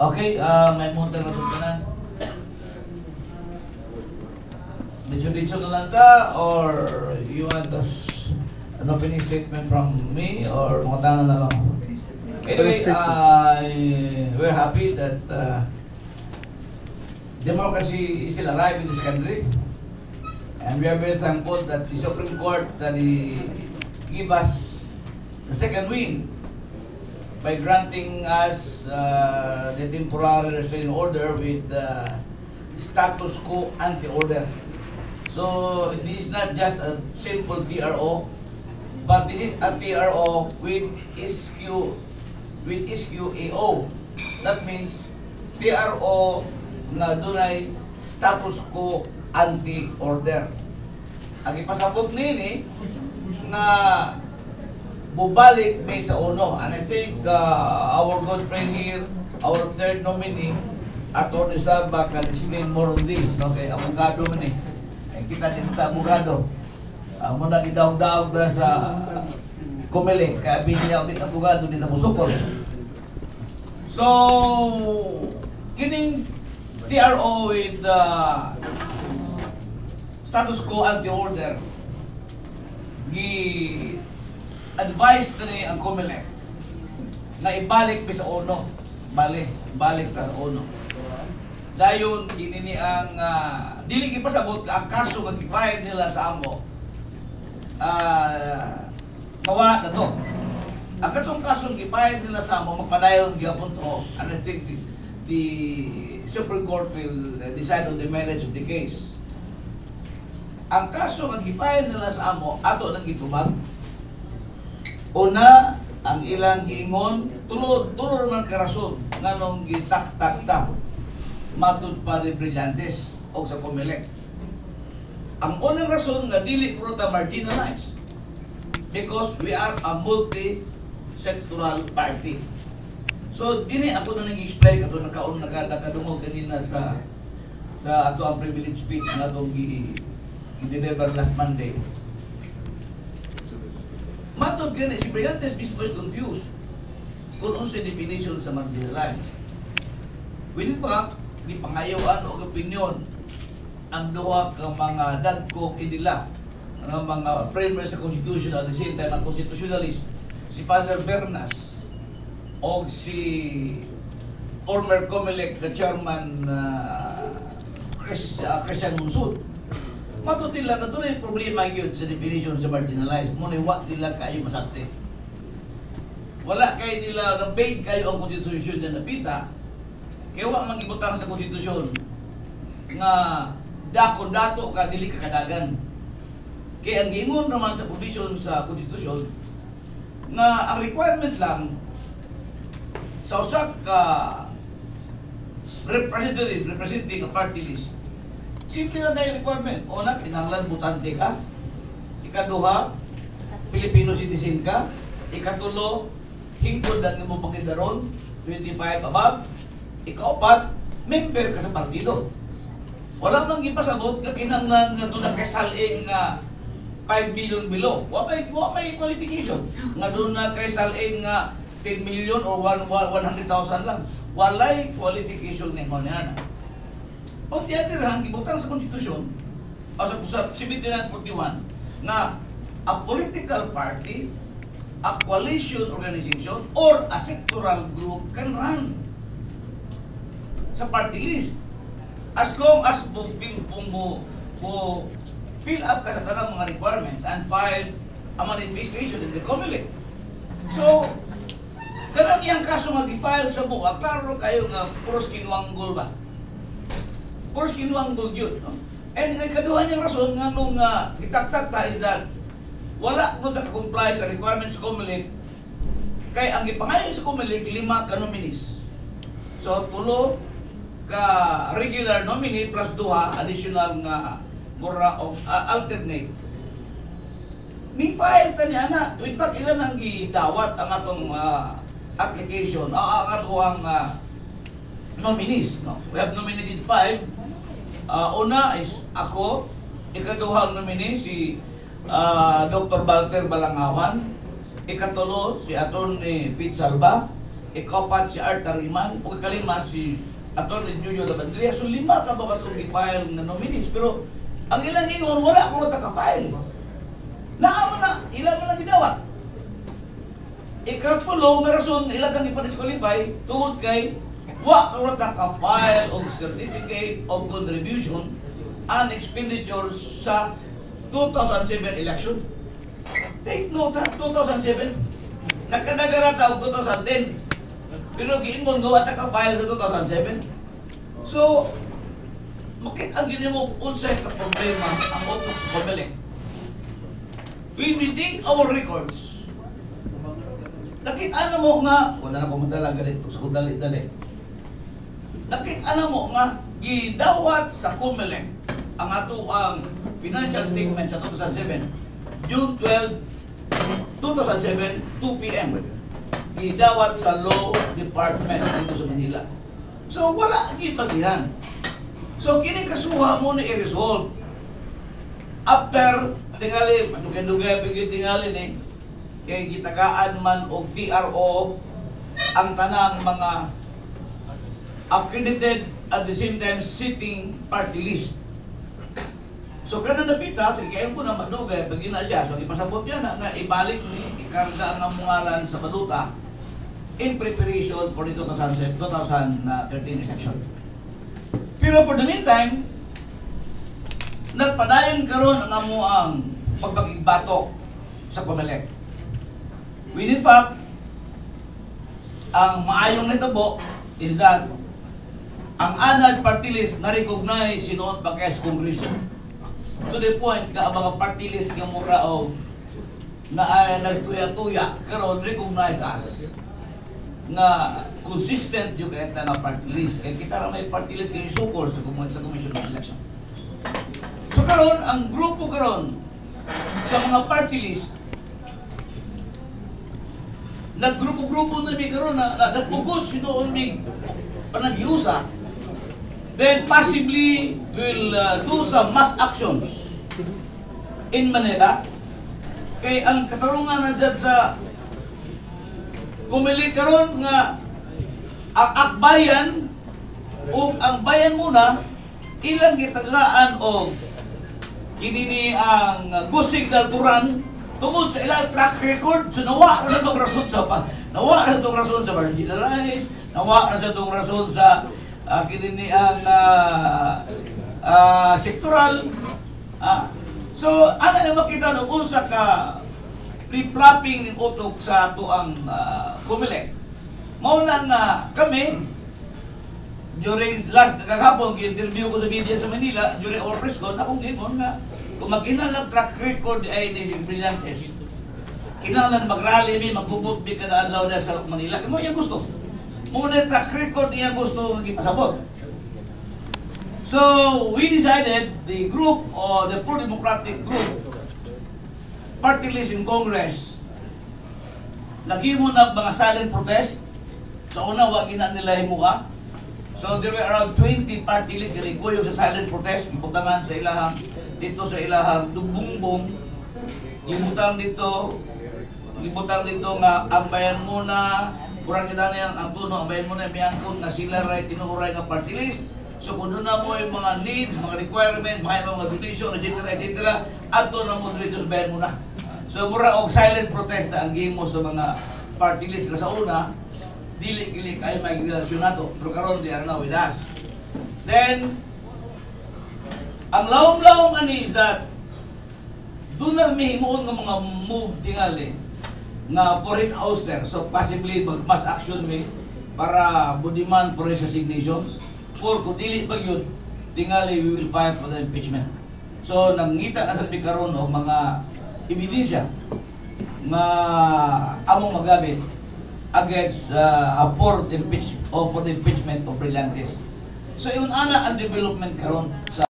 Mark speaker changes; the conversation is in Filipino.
Speaker 1: Okay, may muntang na tuntunan. Dicho-dicho na lang ka, or you want an opening statement from me, or mga tanong na lang? Anyway, we're happy that democracy is still alive in this country. And we are very thankful that the Supreme Court give us the second win by granting us the temporary restraining order with status quo ante-order. So this is not just a simple TRO, but this is a TRO with SQAO. That means TRO na dunay status quo anti-order. Ang ipasabot nini na bubalik may sa uno. And I think our good friend here, our third nominee, Atty. Salva, can explain more on this. Okay, abogado man eh. Kita din ta abogado. Muna gidaog-daog na sa Comelec. Kaya binyaw din abogado, din musukol. So, kining TRO with status quo anti-order, gi-advise na ni ang Comelec na ibalik pa sa uno. Balik ta sa uno. Dayon, kinini ang dili ipasabot ang kaso nga gi-file nila sa amo. Mawa na to. Ang katong kaso gi-file nila sa amo, magpadayon gyapon to. And I think the Supreme Court will decide on the merits of the case. Ang kaso nga gi-file nila sa amo, ato nang gitumag. Una, ang ilang giingon, tulo man karason nganong gitak-tak-tak matud pa rin Brillantes o sa Comelec. Ang unang rason nga dili ko ta marginalized because we are a multi-sectoral party. So dini ako na nag-explain kato nakadungog kanina sa ato ang privilege speech na itong i-deliver last Monday. Matud gani si Brillantes mismo is confused kung ano sa definition sa marginalized. Winit pa di pangayawaan o opinion ang duha ka mga dagkong inila ng mga framers sa Constitution at the same time ang constitutionalist, si Father Bernas o si former Comelec chairman Christian Munsud. Matutila na doon ay problema yun sa definition sa marginalized. Muna iwak nila kayo masakti. Wala kayo nila, nabate kayo ang Constitution na napita. Kaya wak mag-ibutang sa konstitusyon nga dako-dato ka dili ka kadagan. Kaya ang giingon naman sa provision sa konstitusyon nga ang requirement lang sa usak ka representing a party list. Simple lang tayo requirement. Una, kinahanglan butante ka. Ikaduha, Filipino citizen ka. Ikatulo, hingkod ang imong pakindaron, 25 above. Ikaapat, member ka sa partido. Wala mang ipasabot nga kinahanglan nga doon na kaysaling nga 5 million below. Wa may qualification. Nga doon na kaysaling nga 10 million or 100,000 lang. Walay qualification ni Moniana. O the other hand, gibutang sa konstitusyon o sa pusat 7941 na a political party, a coalition organization, or a sectoral group can run sa party list as long as mo fill up ka sa tanang mga requirements and file a manifestation in the Comelec. So, kanang iyang kaso nga gi-file sa buka, klaro kayo nga puros kinuanggol ba? Puros kinuanggol yun. No? And ang ikaduhan niyang rason nga nung itaktak is that wala mo naka-comply sa requirements sa Comelec kay ang ipangayon sa Comelec 5 ka nominees. So, tulo ka regular nominee plus 2 additional nga mura of alternate. Ni-file ta niya na, with pag ilan ang gidawat ang atong application, ang atong nominees. No? We have nominated 5. Una is ako, ikaduhang nominee si Dr. Walter Balangawan, ikatulo si Atty. Pete Salva, ikapat si Art Tariman, o kalima si Atty. Jojo Labandria. So 5 ka ba katong i-file na nominees, pero ang ilang ingon, wala ko na taka-file. Naamo na, ilang mo na ginawa. Ikatulo, may rason, ilang kang ipa-disqualify, tungod kay, wa ka na taka-file o certificate of contribution and expenditures sa 2007 election. Take note ha, 2007. Nakanagarata o 2010. Pero giingon gawa taka-file sa 2007. So, ang gini mo, unsay ka problema ang utok sa Comelec. When we dig our records, nakita na mo nga, wala na kumadala ganito sa kudali-dali. Nakita na mo nga, gidawat sa Comelec ang ato ang financial statement sa 2007, June 12, 2007, 2 p.m. Gidawat sa Law Department dito sa Manila. So, wala gipasihan. So, kini kasuha mo na i-resolve. After, tingali, matugay-dugay pagyung tingali ni, kay gitagaan man o TRO ang tanang mga accredited at the same time sitting party list. So, kanan napita, sige, kayo po na madugay, pag na siya, so ipasabot niya na nga, ibalik ni, ikarga ang mungalan sa baluta in preparation for the 2013 election. Pero for the meantime, nagpadayon karon ang amuang pagpakigbatok sa Comelec. When in fact, ang maayong nitabo is that ang ANAD party list na-recognize sinuon pa kaya sa Kongreso. To the point na ang mga party list ng mura o na ay nagtuya-tuya karon recognize us na consistent yung kahit na party list. Kaya kita lang may party list kayo sukol sa Commission of Election. So karon ang grupo karon sa mga party list, naggrupo-grupo na may karon na nagpugos sinuon may panaghiusa, then possibly will do some mass actions in Manila. Kay ang katarungan na dyan sa Comelec karon nga ang akbayan o ang bayan muna ilang gitagaan o kinini ang Gusig Dalturan tungod sa ilang track record. So nawa na itong rason sa marginalized, nawa na sa itong rason sa kinini ang sektoral. So ano na makita no usa ka flip-flopping ng utok sa ato ang Comelec. Mao nang kami during last kagahapon interview ko sa media sa Manila during our press con, akong gingon nga kung magkinalang track record ay ni si Brillantes, kinahanglan mag-rally mi, magbubot mi kada adlaw na sa Manila. Mo iya gusto. Mo na track record iya gusto magipasabot. So we decided, the group or the pro-democratic group party list in Congress, naghimo na mga silent protest. Sa una, wag ina nila himuha. So there were around 20 party list kaya kuyo sa silent protest, iputangan sa ilahang dito sa ilahang dugbungbong, ibutang dito nga ang bayan muna, kurang kita na ang tuno, ang bayan muna may angkot nga sila ray tinuuray nga party list. So kung doon na mo yung mga needs, mga requirements, mga donation, etc. ato na mo dito sa bayan muna. So mura og silent protest na ang gimo sa mga party list ka sa una, dili-dili kayo may relasyon nato. Pero karon they are now with us. Then, ang lawom-lawom ani is that doon na may himuon ng mga move tingali na for his ouster. So possibly mass action may para demand for his resignation. Or kung dili pa yun, tingali we will file for the impeachment. So nangita na sa karon og mga ebidensya na among magamit against for the impeachment of Brillantes. So yun ana ang development karon sa